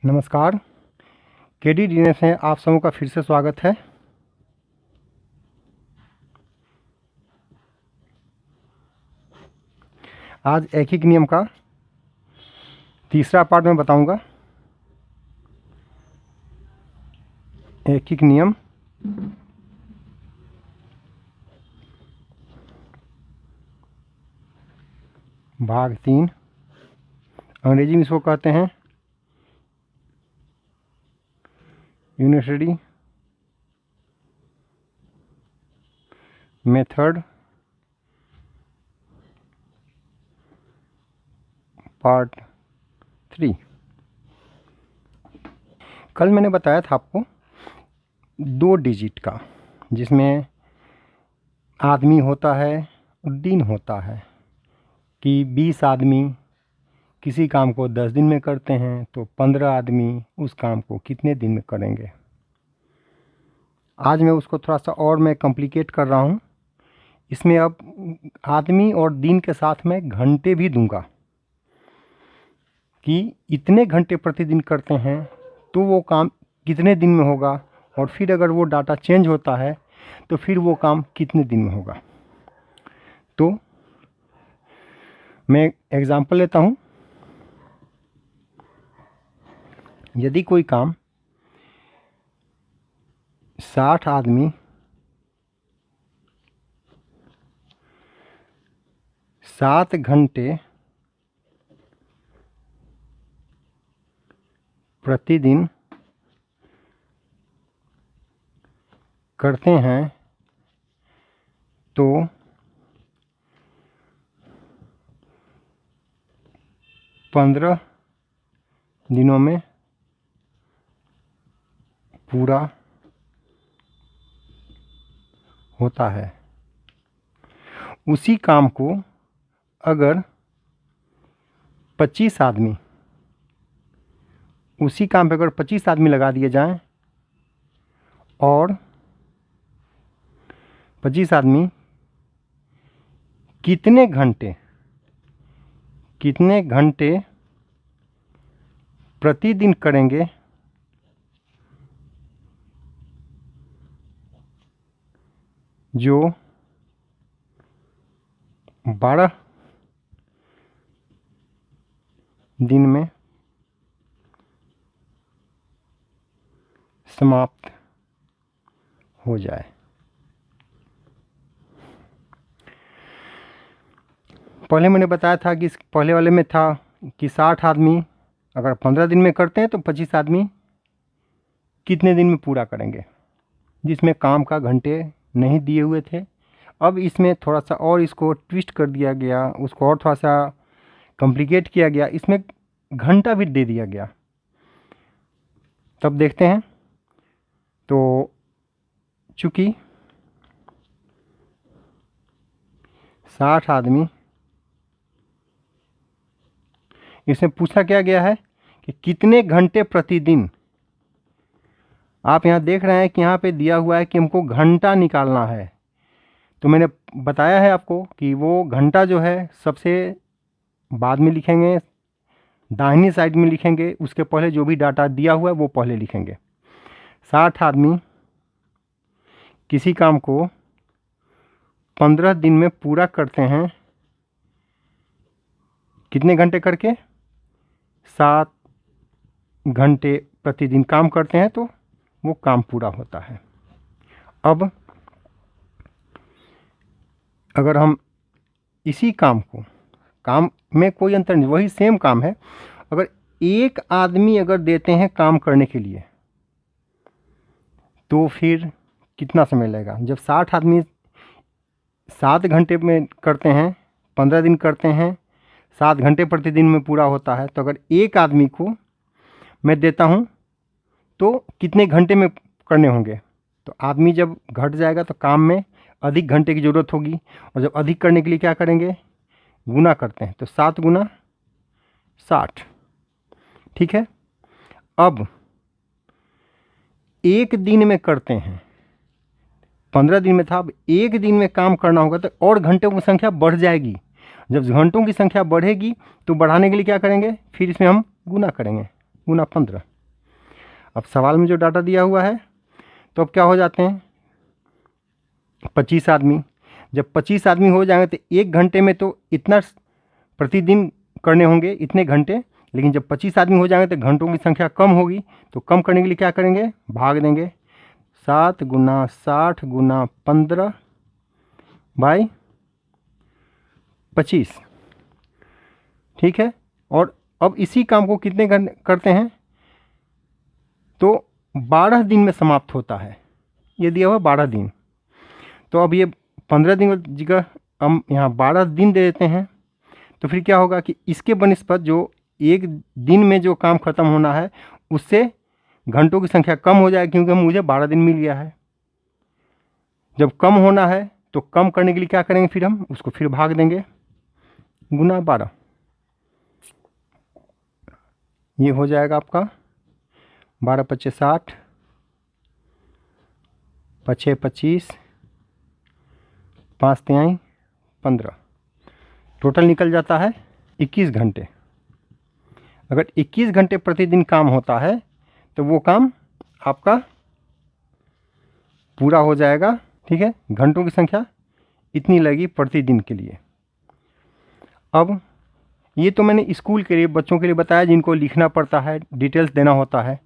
नमस्कार। KD DNS में आप सबों का फिर से स्वागत है। आज ऐकिक नियम का तीसरा पार्ट मैं बताऊंगा। ऐकिक नियम भाग 3, अंग्रेजी में इसको कहते हैं यूनिटरी मेथड पार्ट 3। कल मैंने बताया था आपको 2 डिजिट का, जिसमें आदमी होता है और दिन होता है, कि 20 आदमी किसी काम को 10 दिन में करते हैं तो 15 आदमी उस काम को कितने दिन में करेंगे। आज मैं उसको थोड़ा सा और मैं कॉम्प्लिकेट कर रहा हूँ। इसमें अब आदमी और दिन के साथ मैं घंटे भी दूंगा कि इतने घंटे प्रतिदिन करते हैं तो वो काम कितने दिन में होगा, और फिर अगर वो डाटा चेंज होता है तो फिर वो काम कितने दिन में होगा। तो मैं एग्जांपल लेता हूँ। यदि कोई काम 60 आदमी 7 घंटे प्रतिदिन करते हैं तो 15 दिनों में पूरा होता है। उसी काम को अगर 25 आदमी उसी काम पे अगर 25 आदमी लगा दिए जाएं और 25 आदमी कितने घंटे प्रतिदिन करेंगे, जो 12 दिन में समाप्त हो जाए। पहले मैंने बताया था कि इस पहले वाले में था कि 60 आदमी अगर 15 दिन में करते हैं तो 25 आदमी कितने दिन में पूरा करेंगे, जिसमें काम का घंटे नहीं दिए हुए थे। अब इसमें थोड़ा सा और इसको ट्विस्ट कर दिया गया, उसको और थोड़ा सा कॉम्प्लिकेट किया गया, इसमें घंटा भी दे दिया गया। तब देखते हैं। तो चूँकि 60 आदमी, इसमें पूछा क्या गया है कि कितने घंटे प्रतिदिन। आप यहाँ देख रहे हैं कि यहाँ पे दिया हुआ है कि हमको घंटा निकालना है। तो मैंने बताया है आपको कि वो घंटा जो है सबसे बाद में लिखेंगे, दाहिनी साइड में लिखेंगे, उसके पहले जो भी डाटा दिया हुआ है वो पहले लिखेंगे। 60 आदमी किसी काम को 15 दिन में पूरा करते हैं, कितने घंटे करके? 7 घंटे प्रतिदिन काम करते हैं तो वो काम पूरा होता है। अब अगर हम इसी काम को, काम में कोई अंतर नहीं, वही सेम काम है, अगर एक आदमी अगर देते हैं काम करने के लिए तो फिर कितना समय लगेगा। जब 60 आदमी 7 घंटे में करते हैं, 15 दिन करते हैं, 7 घंटे प्रतिदिन में पूरा होता है, तो अगर एक आदमी को मैं देता हूँ तो कितने घंटे में करने होंगे। तो आदमी जब घट जाएगा तो काम में अधिक घंटे की ज़रूरत होगी, और जब अधिक करने के लिए क्या करेंगे? गुना करते हैं। तो 7 गुना 60, ठीक है। अब एक दिन में करते हैं, 15 दिन में था, अब एक दिन में काम करना होगा तो और घंटों की संख्या बढ़ जाएगी। जब घंटों की संख्या बढ़ेगी तो बढ़ाने के लिए क्या करेंगे? फिर इसमें हम गुना करेंगे, गुना 15। अब सवाल में जो डाटा दिया हुआ है, तो अब क्या हो जाते हैं 25 आदमी। जब 25 आदमी हो जाएंगे तो 1 घंटे में तो इतना प्रतिदिन करने होंगे, इतने घंटे। लेकिन जब 25 आदमी हो जाएंगे तो घंटों की संख्या कम होगी, तो कम करने के लिए क्या करेंगे, भाग देंगे। 7 गुना 60 गुना 15 बाई 25, ठीक है। और अब इसी काम को कितने घंटे करते हैं, तो 12 दिन में समाप्त होता है। ये दिया हुआ 12 दिन, तो अब ये 15 दिन की जगह हम यहाँ 12 दिन दे देते हैं। तो फिर क्या होगा कि इसके बनिस्पत जो एक दिन में जो काम खत्म होना है, उससे घंटों की संख्या कम हो जाएगी, क्योंकि मुझे 12 दिन मिल गया है। जब कम होना है तो कम करने के लिए क्या करेंगे, फिर हम उसको फिर भाग देंगे गुना 12। ये हो जाएगा आपका 12 पच्चे 60, 5 25, 5 तिहाई 15, टोटल निकल जाता है 21 घंटे। अगर 21 घंटे प्रतिदिन काम होता है तो वो काम आपका पूरा हो जाएगा, ठीक है। घंटों की संख्या इतनी लगी प्रतिदिन के लिए। अब ये तो मैंने स्कूल के लिए बच्चों के लिए बताया, जिनको लिखना पड़ता है, डिटेल्स देना होता है।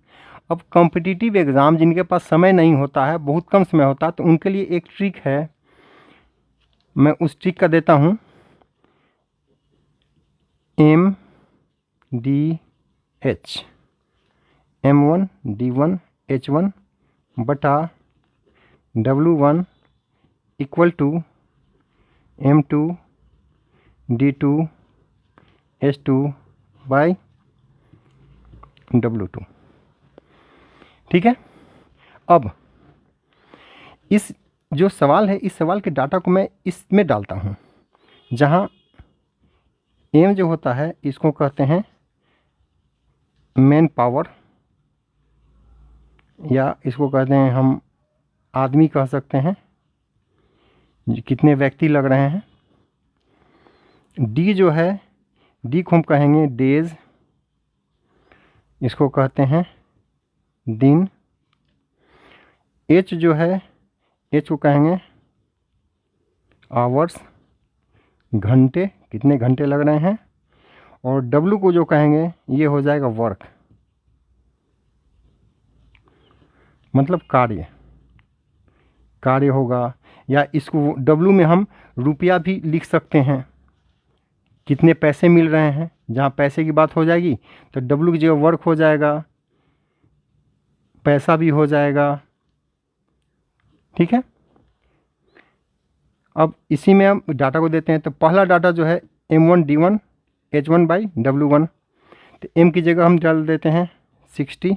अब कॉम्पिटिटिव एग्ज़ाम जिनके पास समय नहीं होता है, बहुत कम समय होता है, तो उनके लिए एक ट्रिक है, मैं उस ट्रिक का देता हूँ। MDH M1 D1 H1 बटा W1 equal to M2 D2 H2 by W2, ठीक है। अब इस जो सवाल है, इस सवाल के डाटा को मैं इसमें डालता हूँ, जहाँ M जो होता है इसको कहते हैं मैन पावर, या इसको कहते हैं हम आदमी कह सकते हैं, कितने व्यक्ति लग रहे हैं। D जो है, D को हम कहेंगे डेज, इसको कहते हैं दिन। H जो है, H को कहेंगे आवर्स, घंटे, कितने घंटे लग रहे हैं। और W को जो कहेंगे ये हो जाएगा वर्क, मतलब कार्य होगा। या इसको W में हम रुपया भी लिख सकते हैं, कितने पैसे मिल रहे हैं। जहाँ पैसे की बात हो जाएगी तो W की जगह वर्क हो जाएगा, पैसा भी हो जाएगा, ठीक है। अब इसी में हम डाटा को देते हैं। तो पहला डाटा जो है M1 D1 H1 by W1, तो M की जगह हम डाल देते हैं 60।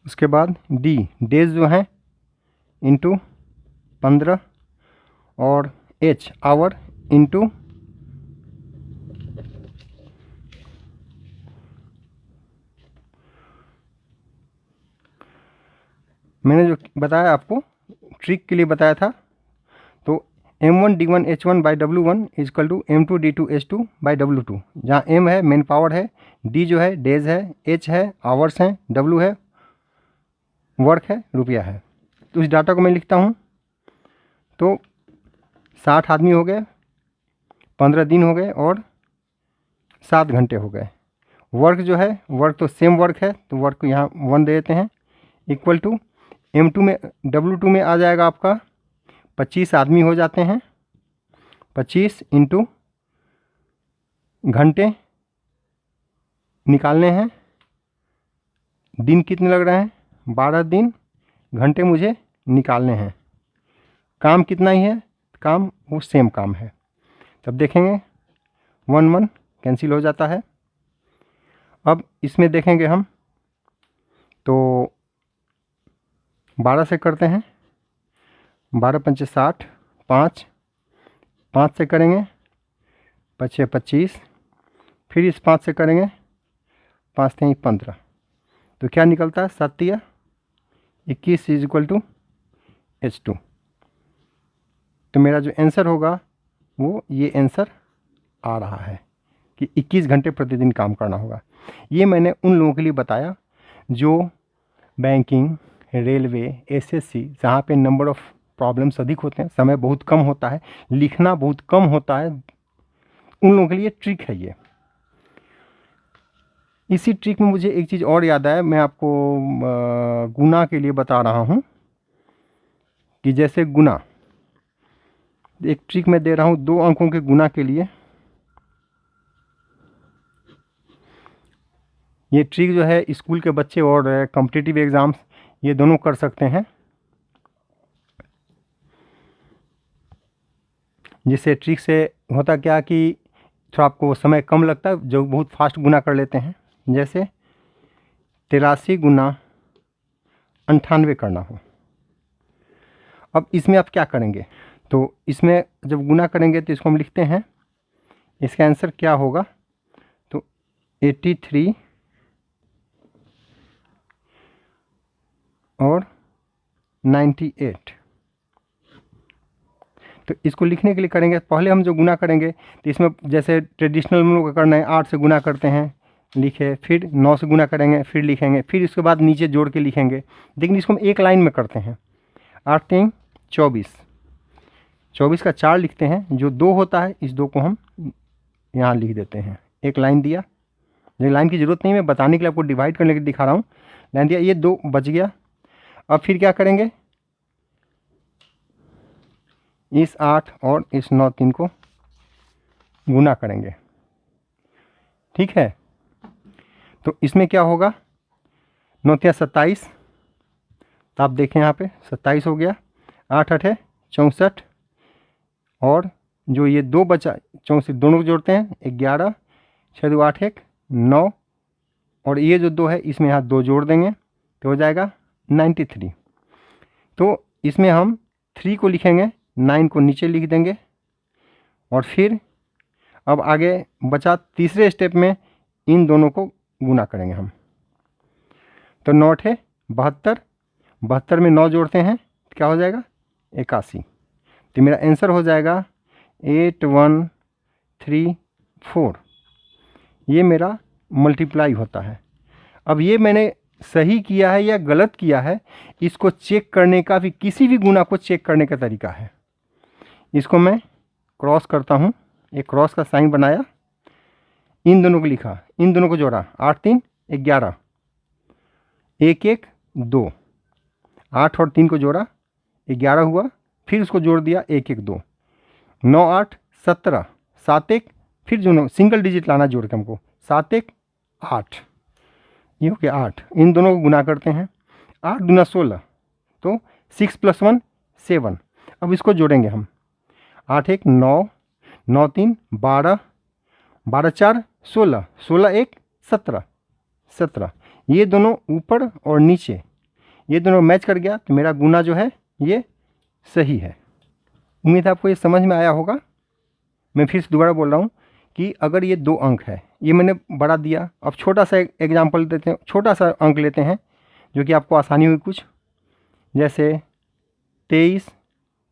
उसके बाद D डेज जो है इंटू 15, और H आवर इंटू मैंने जो बताया आपको ट्रिक के लिए बताया था, तो M1 D1 H1 by W1 is equal to M2 D2 H2 by W2, जहाँ M है मैन पावर है, D जो है डेज है, H है आवर्स हैं, W है वर्क है, रुपया है। तो इस डाटा को मैं लिखता हूँ। तो 60 आदमी हो गए, 15 दिन हो गए, और 7 घंटे हो गए। वर्क जो है, वर्क तो सेम वर्क है, तो वर्क को यहाँ 1 दे देते हैं, इक्वल टू M2 में W2 में आ जाएगा आपका 25 आदमी हो जाते हैं, 25 इंटू घंटे निकालने हैं, दिन कितने लग रहे हैं 12 दिन, घंटे मुझे निकालने हैं। काम कितना ही है, काम वो सेम काम है। तब देखेंगे 1 1 कैंसिल हो जाता है। अब इसमें देखेंगे हम तो 12 से करते हैं, 12 पंचे 60, 5 से करेंगे, 5 25, फिर इस 5 से करेंगे, 5 3 15, तो क्या निकलता है 7 21 इज इक्वल टू H2। तो मेरा जो आंसर होगा वो ये आंसर आ रहा है। कि 21 घंटे प्रतिदिन काम करना होगा। ये मैंने उन लोगों के लिए बताया जो बैंकिंग, रेलवे, एसएससी, जहाँ पे नंबर ऑफ़ प्रॉब्लम्स अधिक होते हैं, समय बहुत कम होता है, लिखना बहुत कम होता है, उन लोगों के लिए ट्रिक है ये। इसी ट्रिक में मुझे एक चीज़ और याद आया, मैं आपको गुना के लिए बता रहा हूँ कि जैसे गुना, एक ट्रिक मैं दे रहा हूँ 2 अंकों के गुना के लिए। ये ट्रिक जो है स्कूल के बच्चे और कॉम्पिटिटिव एग्ज़ाम्स ये दोनों कर सकते हैं। जिससे ट्रिक से होता क्या कि थोड़ा आपको समय कम लगता है, जो बहुत फास्ट गुना कर लेते हैं। जैसे 83 गुना 98 करना हो। अब इसमें आप क्या करेंगे, तो इसमें जब गुना करेंगे तो इसको हम लिखते हैं, इसका आंसर क्या होगा, तो 83 और 98। तो इसको लिखने के लिए करेंगे, पहले हम जो गुना करेंगे तो इसमें जैसे ट्रेडिशनल हम लोग करना है 8 से गुना करते हैं, लिखे, फिर 9 से गुना करेंगे, फिर लिखेंगे, फिर इसके बाद नीचे जोड़ के लिखेंगे। लेकिन इसको हम एक लाइन में करते हैं, 8 3 24, 24 का 4 लिखते हैं, जो 2 होता है इस 2 को हम यहाँ लिख देते हैं। एक लाइन दिया, ये लाइन की ज़रूरत नहीं, मैं बताने के लिए आपको डिवाइड करने के लिए दिखा रहा हूँ। लाइन दिया, ये 2 बच गया। अब फिर क्या करेंगे, इस 8 और इस 9 3 को गुना करेंगे, ठीक है। तो इसमें क्या होगा, 9 3 27, तो आप देखें यहाँ पे 27 हो गया, 8 8 है 64, और जो ये 2 बचा 64 दोनों को जोड़ते हैं 11, 6 2 8 1 9, और ये जो 2 है इसमें यहाँ 2 जोड़ देंगे तो हो जाएगा 93। तो इसमें हम 3 को लिखेंगे, 9 को नीचे लिख देंगे, और फिर अब आगे बचा तीसरे स्टेप में इन दोनों को गुना करेंगे हम। तो 9 है 72, 72 में 9 जोड़ते हैं क्या हो जाएगा 81। तो मेरा आंसर हो जाएगा 8134। ये मेरा मल्टीप्लाई होता है। अब ये मैंने सही किया है या गलत किया है, इसको चेक करने का भी, किसी भी गुना को चेक करने का तरीका है। इसको मैं क्रॉस करता हूँ, एक क्रॉस का साइन बनाया, इन दोनों को लिखा, इन दोनों को जोड़ा, 8 3 11, 1 1 2, 8 और 3 को जोड़ा 11 हुआ, फिर उसको जोड़ दिया 1 1 2, 9 8 17, 7 1, फिर जो सिंगल डिजिट लाना जोड़ के हमको, 7 1 8, ये हो गया 8। इन दोनों को गुना करते हैं, 8 दूना 16, तो 6 + 1 7। अब इसको जोड़ेंगे हम, 8 1 9, 9 3 12, 12 4 16, 16 1 17, 17। ये दोनों ऊपर और नीचे ये दोनों मैच कर गया, तो मेरा गुना जो है ये सही है। उम्मीद है आपको ये समझ में आया होगा। मैं फिर से दोबारा बोल रहा हूँ कि अगर ये 2 अंक है, ये मैंने बड़ा दिया, अब छोटा सा एग्जाम्पल देते हैं, छोटा सा अंक लेते हैं जो कि आपको आसानी हुई कुछ, जैसे 23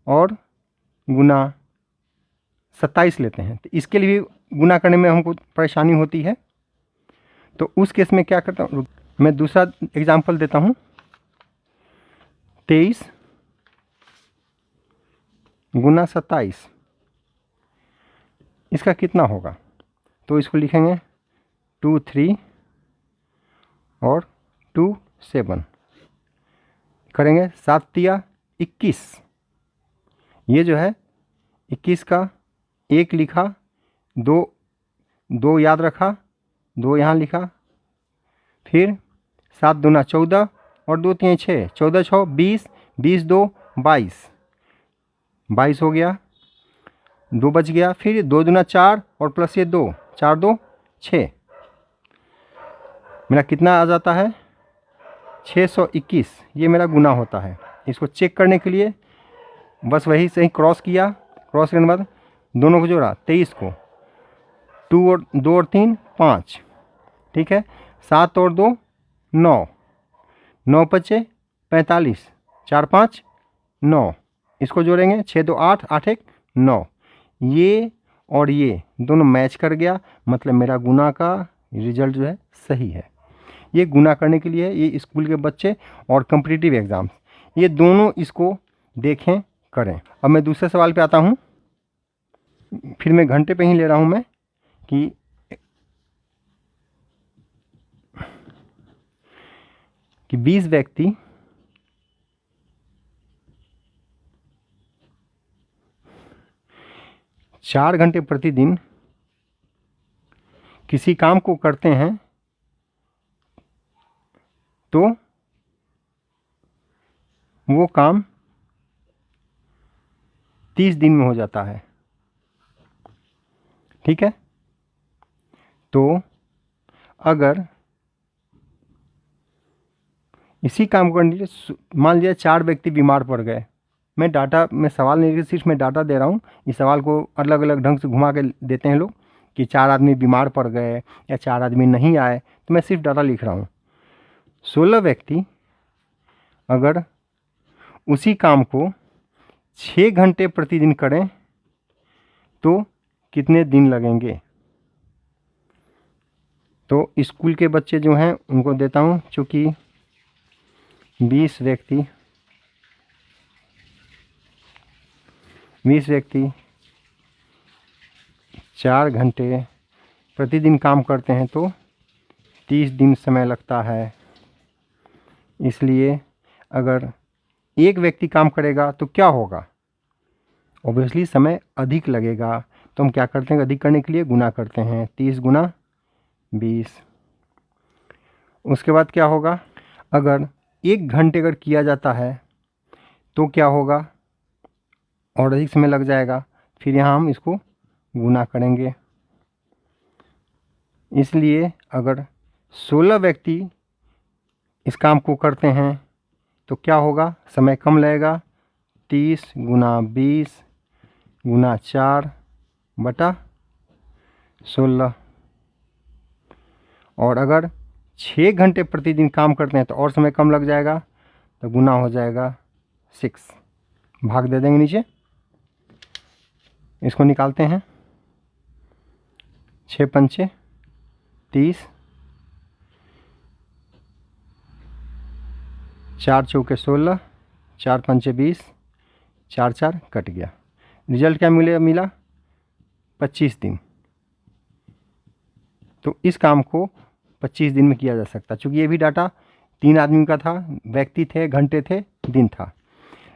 और गुना 27 लेते हैं। तो इसके लिए भी गुना करने में हमको परेशानी होती है, तो उस केस में क्या करता हूँ, मैं दूसरा एग्जाम्पल देता हूँ। 23 गुना 27, इसका कितना होगा, तो इसको लिखेंगे 2 3 और 2 7 करेंगे, 7 तिया 21, ये जो है 21 का 1 लिखा, 2 याद रखा, 2 यहाँ लिखा, फिर 7 दूना 14 और 2 3 6, 14 6 20, 20 2 22, 22 हो गया, 2 बच गया, फिर 2 दूना 4 और प्लस ये 2, 4 2 6, मेरा कितना आ जाता है 621। ये मेरा गुना होता है। इसको चेक करने के लिए बस वही सही क्रॉस किया, क्रॉस करने के बाद दोनों को जोड़ा, 23 को 2 और 3 5, ठीक है, 7 और 2 9, 9 5 45, 4 5 9, इसको जोड़ेंगे, 6 2 8, 8 1 9। ये और ये दोनों मैच कर गया, मतलब मेरा गुना का रिजल्ट जो है सही है। ये गुना करने के लिए ये स्कूल के बच्चे और कॉम्पिटिटिव एग्ज़ाम्स ये दोनों इसको देखें करें। अब मैं दूसरे सवाल पे आता हूँ, फिर मैं घंटे पे ही ले रहा हूँ मैं कि 20 व्यक्ति चार घंटे प्रतिदिन किसी काम को करते हैं तो वो काम 30 दिन में हो जाता है। ठीक है, तो अगर इसी काम को करने के लिए मान लिया 4 व्यक्ति बीमार पड़ गए, मैं सवाल नहीं, सिर्फ मैं डाटा दे रहा हूँ। इस सवाल को अलग अलग ढंग से घुमा के देते हैं लोग कि 4 आदमी बीमार पड़ गए या 4 आदमी नहीं आए, तो मैं सिर्फ डाटा लिख रहा हूँ। 16 व्यक्ति अगर उसी काम को 6 घंटे प्रतिदिन करें तो कितने दिन लगेंगे। तो स्कूल के बच्चे जो हैं उनको देता हूँ, चूँकि 20 व्यक्ति 4 घंटे प्रतिदिन काम करते हैं तो 30 दिन समय लगता है। इसलिए अगर एक व्यक्ति काम करेगा तो क्या होगा, ऑब्वियसली समय अधिक लगेगा। तो हम क्या करते हैं, अधिक करने के लिए गुना करते हैं, 30 गुना 20। उसके बाद क्या होगा, अगर 1 घंटे अगर किया जाता है तो क्या होगा, और अधिक समय लग जाएगा। फिर यहाँ हम इसको गुना करेंगे। इसलिए अगर 16 व्यक्ति इस काम को करते हैं तो क्या होगा, समय कम लगेगा। 30 गुना 20 गुना 4 बटा 16। और अगर 6 घंटे प्रतिदिन काम करते हैं तो और समय कम लग जाएगा, तो गुना हो जाएगा 6। भाग दे देंगे नीचे, इसको निकालते हैं। 6 पंचे 30, 4 चौके 16, 4 पंचे 20, 4 4 कट गया। रिजल्ट क्या मिला 25 दिन। तो इस काम को 25 दिन में किया जा सकता, चूँकि ये भी डाटा 3 आदमी का था, व्यक्ति थे, घंटे थे, दिन था।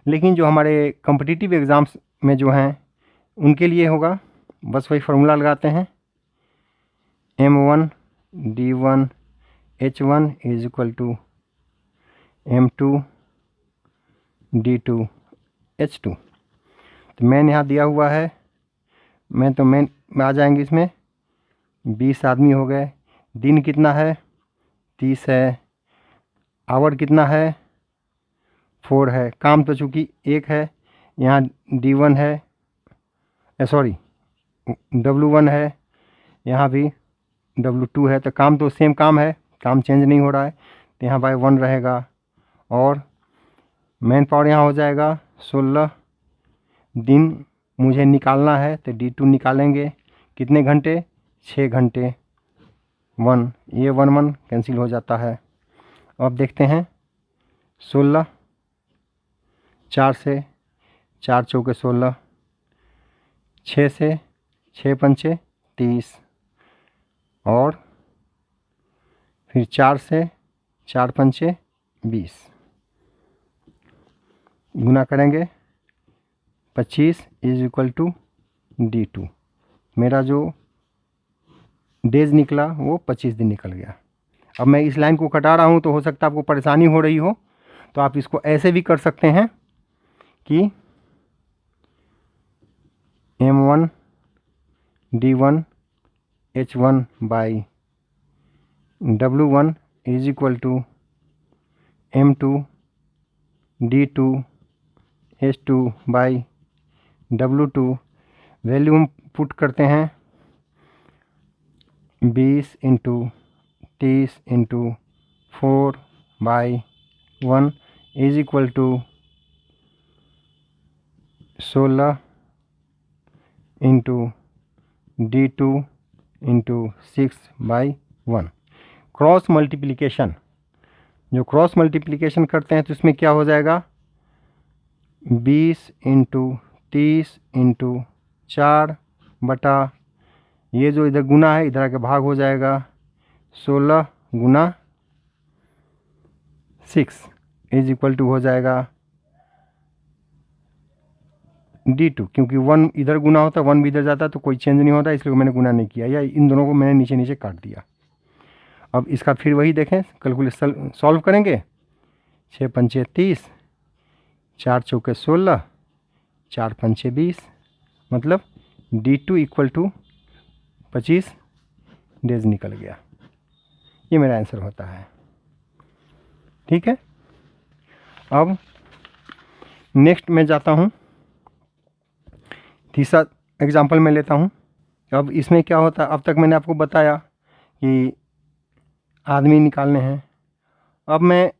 लेकिन जो हमारे कॉम्पिटिटिव एग्ज़ाम्स में जो हैं उनके लिए होगा, बस वही फार्मूला लगाते हैं, M1 D1 H1 is equal to M2 D2 H2। तो मैन यहाँ दिया हुआ है, मैन आ जाएंगे इसमें। 20 आदमी हो गए, दिन कितना है 30 है, आवर कितना है 4 है, काम तो चूँकि एक है, यहाँ D1 है, W1 है, यहाँ भी W2 है, तो काम तो सेम काम है, काम चेंज नहीं हो रहा है, तो यहाँ बाय 1 रहेगा। और मैन पावर यहाँ हो जाएगा 16। दिन मुझे निकालना है तो D2 निकालेंगे, कितने घंटे 6 घंटे। 1 ये 1 1 कैंसिल हो जाता है। अब देखते हैं 16, 4 से 4 चौके 16, 6 से 6 पंचे 30, और फिर 4 से 4 पंचे 20, गुना करेंगे 25 इज इक्वल टू D2। मेरा जो डेज निकला वो 25 दिन निकल गया। अब मैं इस लाइन को कटा रहा हूँ तो हो सकता है आपको परेशानी हो रही हो, तो आप इसको ऐसे भी कर सकते हैं कि M1 D1 H1 by W1 is equal to M2 D2 H2 by W2। Value हम पुट करते हैं 20 into 30 into 4 by 1 is equal to 16 into D2 into 6/1। Cross multiplication, जो क्रॉस मल्टीप्लिकेशन करते हैं तो इसमें क्या हो जाएगा, 20 इंटू 30 इंटू 4 बटा, ये जो इधर गुना है इधर आके भाग हो जाएगा, 16 गुना 6 इज इक्वल टू हो जाएगा D2, क्योंकि 1 इधर गुना होता, 1 भी इधर जाता तो कोई चेंज नहीं होता, इसलिए मैंने गुना नहीं किया, या इन दोनों को मैंने नीचे नीचे काट दिया। अब इसका फिर वही देखें, कैलकुलेशन सॉल्व करेंगे। 6 पंचे 30, 4 चौके 16, 4 पंचे 20, मतलब D2 इक्वल टू 25 डेज निकल गया। ये मेरा आंसर होता है। ठीक है, अब नेक्स्ट मैं जाता हूँ, तीसरा एग्जाम्पल मैं लेता हूँ। अब इसमें क्या होता है, अब तक मैंने आपको बताया कि आदमी निकालने हैं। अब मैं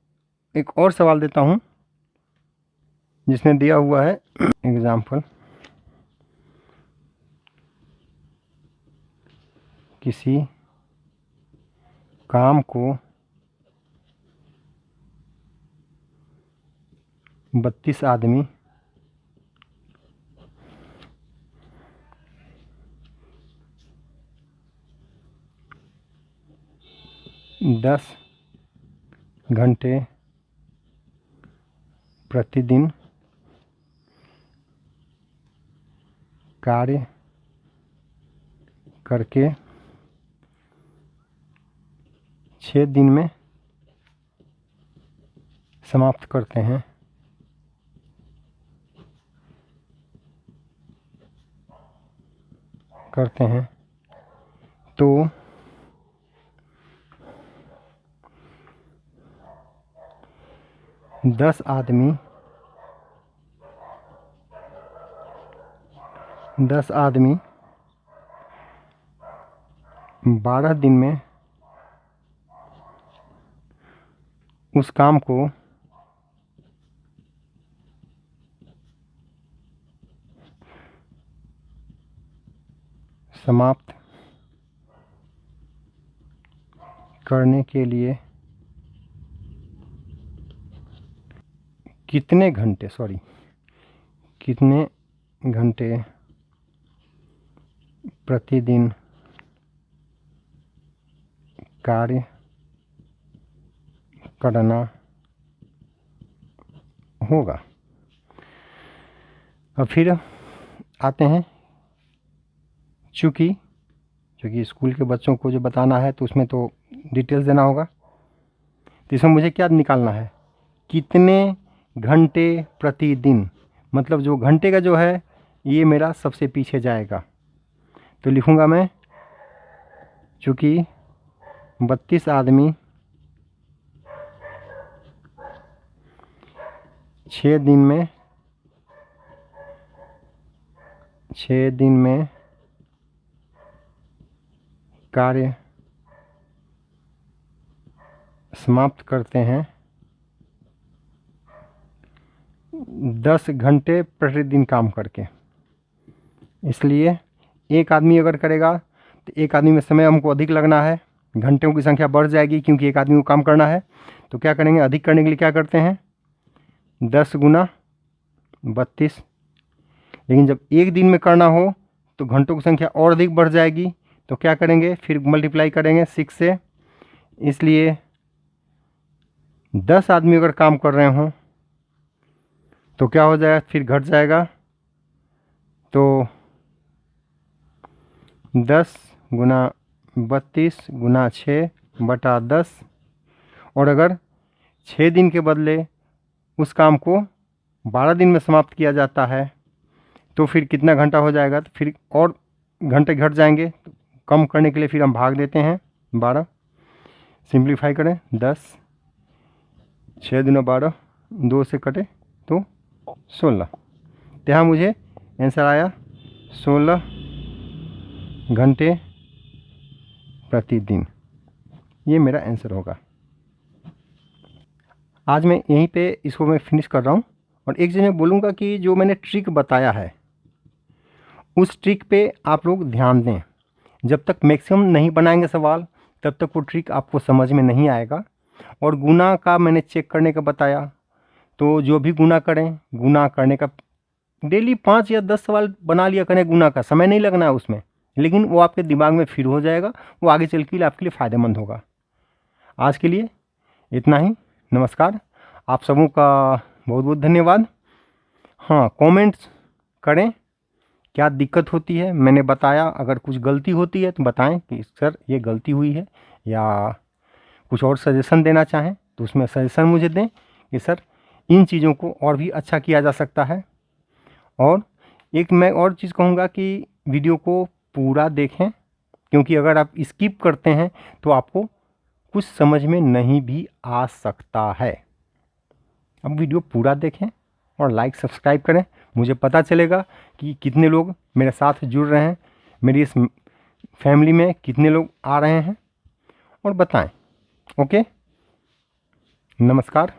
एक और सवाल देता हूँ जिसमें दिया हुआ है एग्जाम्पल, किसी काम को 32 आदमी 10 घंटे प्रतिदिन कार्य करके 6 दिन में समाप्त करते हैं, तो 10 आदमी 12 दिन में उस काम को समाप्त करने के लिए कितने घंटे प्रतिदिन कार्य करना होगा। अब फिर आते हैं, चूँकि स्कूल के बच्चों को जो बताना है तो उसमें तो डिटेल्स देना होगा, तो इसमें मुझे क्या निकालना है, कितने घंटे प्रतिदिन, मतलब जो घंटे का जो है ये मेरा सबसे पीछे जाएगा। तो लिखूँगा मैं, चूँकि 32 आदमी 6 दिन में कार्य समाप्त करते हैं, 10 घंटे प्रतिदिन काम करके। इसलिए एक आदमी अगर करेगा तो एक आदमी में समय हमको अधिक लगना है, घंटों की संख्या बढ़ जाएगी, क्योंकि एक आदमी को काम करना है। तो क्या करेंगे, अधिक करने के लिए क्या करते हैं, 10 गुना 32। लेकिन जब एक दिन में करना हो तो घंटों की संख्या और अधिक बढ़ जाएगी, तो क्या करेंगे, फिर मल्टीप्लाई करेंगे 6 से। इसलिए 10 आदमी अगर काम कर रहे हों तो क्या हो जाएगा, फिर घट जाएगा, तो 10 गुना 32 गुना 6 बटा 10। और अगर 6 दिन के बदले उस काम को 12 दिन में समाप्त किया जाता है तो फिर कितना घंटा हो जाएगा, तो फिर और घंटे घट जाएंगे। तो कम करने के लिए फिर हम भाग देते हैं 12, सिंप्लीफाई करें 10, 6 दूना 12, 2 से कटे तो 16। तो यहाँ मुझे आंसर आया 16 घंटे प्रतिदिन। ये मेरा आंसर होगा। आज मैं यहीं पे इसको मैं फिनिश कर रहा हूँ। और एक चीज़ मैं बोलूँगा कि जो मैंने ट्रिक बताया है उस ट्रिक पे आप लोग ध्यान दें। जब तक मैक्सिमम नहीं बनाएंगे सवाल तब तक वो ट्रिक आपको समझ में नहीं आएगा। और गुना का मैंने चेक करने का बताया, तो जो भी गुना करें, गुना करने का डेली 5 या 10 सवाल बना लिया करें। गुना का समय नहीं लगना है उसमें, लेकिन वो आपके दिमाग में फिर हो जाएगा, वो आगे चल के आपके लिए फ़ायदेमंद होगा। आज के लिए इतना ही। नमस्कार। आप सबों का बहुत बहुत धन्यवाद। हाँ, कमेंट्स करें, क्या दिक्कत होती है मैंने बताया। अगर कुछ गलती होती है तो बताएं कि सर ये गलती हुई है, या कुछ और सजेशन देना चाहें तो उसमें सजेशन मुझे दें कि सर इन चीज़ों को और भी अच्छा किया जा सकता है। और एक मैं और चीज़ कहूँगा कि वीडियो को पूरा देखें, क्योंकि अगर आप स्किप करते हैं तो आपको कुछ समझ में नहीं भी आ सकता है। अब वीडियो पूरा देखें और लाइक सब्सक्राइब करें, मुझे पता चलेगा कि कितने लोग मेरे साथ जुड़ रहे हैं, मेरी इस फैमिली में कितने लोग आ रहे हैं, और बताएं। ओके, नमस्कार।